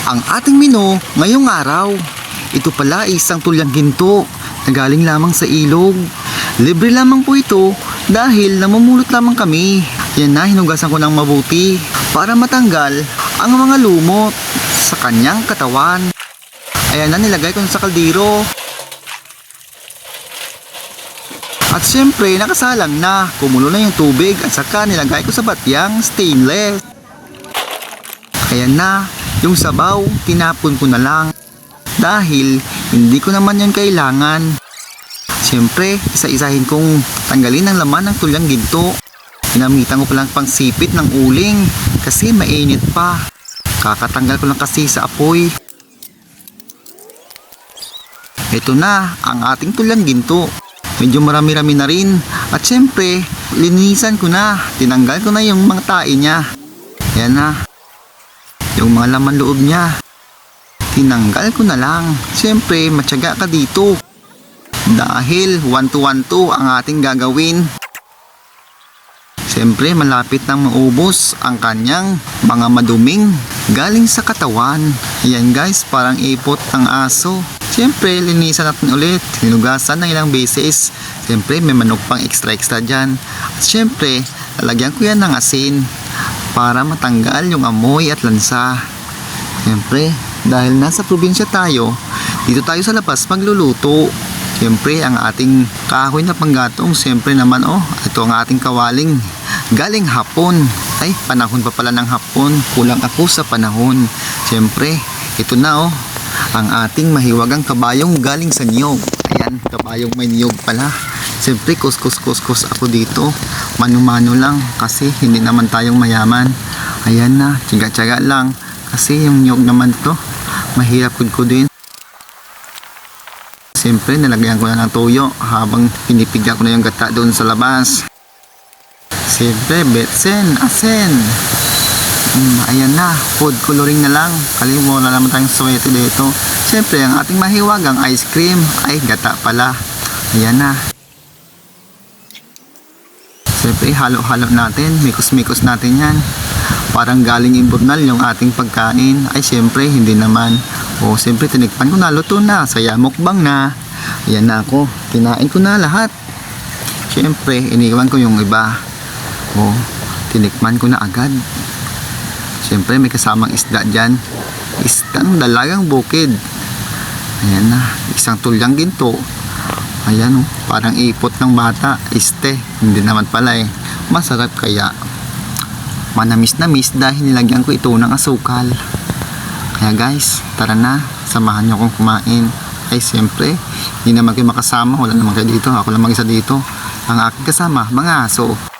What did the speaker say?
ang ating menu ngayong araw. Ito pala ay isang tulyang ginto na galing lamang sa ilog. Libre lamang po ito dahil namumulot lamang kami. Yan na, hinugasan ko ng mabuti para matanggal ang mga lumot sa kanyang katawan. Ayan na, nilagay ko sa kaldero. At syempre, nakasalang na. Kumulo na yung tubig at saka nilagay ko sa batyang stainless. Ayan na, yung sabaw, tinapon ko na lang. Dahil, hindi ko naman yun kailangan. Syempre, isa-isahin kong tanggalin ang laman ng tulyang ginto. Ginamitan ko palang pang sipit ng uling kasi mainit pa. Kakatanggal ko lang kasi sa apoy. Ito na, ang ating tulyang ginto. Medyo marami-rami na rin. At syempre, linisan ko na. Tinanggal ko na yung mga tae niya. Ayan na. Yung mga laman loob niya. Tinanggal ko na lang. Syempre, matyaga ka dito. Dahil 1-2-1-2 ang ating gagawin. Syempre, malapit nang maubos ang kanyang mga maduming galing sa katawan. Ayan guys, parang ipot ng aso. Siyempre, linisan natin ulit. Hinugasan ng ilang beses. Siyempre, may manok pang extra dyan. At siyempre, lalagyan ko yan ng asin para matanggal yung amoy at lansa. Siyempre, dahil nasa probinsya tayo, dito tayo sa labas magluluto. Siyempre, ang ating kahoy na panggatong, siyempre naman, ito ang ating kawaling galing hapon. Ay, panahon pa pala ng hapon. Kulang ako sa panahon. Siyempre, ito na ang ating mahiwagang kabayong galing sa niyog. Ayan, kabayong may niyog pala. Siyempre, kuskus ako dito. Mano-mano lang kasi hindi naman tayong mayaman. Ayan na, tiyaga-tiyaga lang. Kasi yung niyog naman to, mahirap din. Siyempre, nalagyan ko na ng toyo habang pinipigyan ko na yung gata doon sa labas. Siyempre, betsen, asen. Ayan na, food coloring na lang. Kalimutan na naman tayong suwete dito. Siyempre, ang ating mahiwagang ice cream. Ay, gata pala. Ayan na. Siyempre, halo-halo natin. Mikos-mikos natin yan. Parang galing imburnal yung ating pagkain. Ay, siyempre, hindi naman. Siyempre, tinikpan ko na. Luto na. Saya mukbang na. Ayan na ako. Kinain ko na lahat. Siyempre, iniwan ko yung iba. Tinikman ko na agad. Siyempre, may kasamang isda dyan. Isdang dalagang bukid. Ayan na. Isang tulyang ginto. Ayan parang ipot ng bata. Hindi naman pala Masarap kaya. Manamis-namis dahil nilagyan ko ito ng asukal. Kaya guys, tara na. Samahan nyo akong kumain. Ay siyempre, hindi naman kayo makasama. Wala naman kayo dito. Ako lang mag-isa dito. Ang aking kasama, mga aso.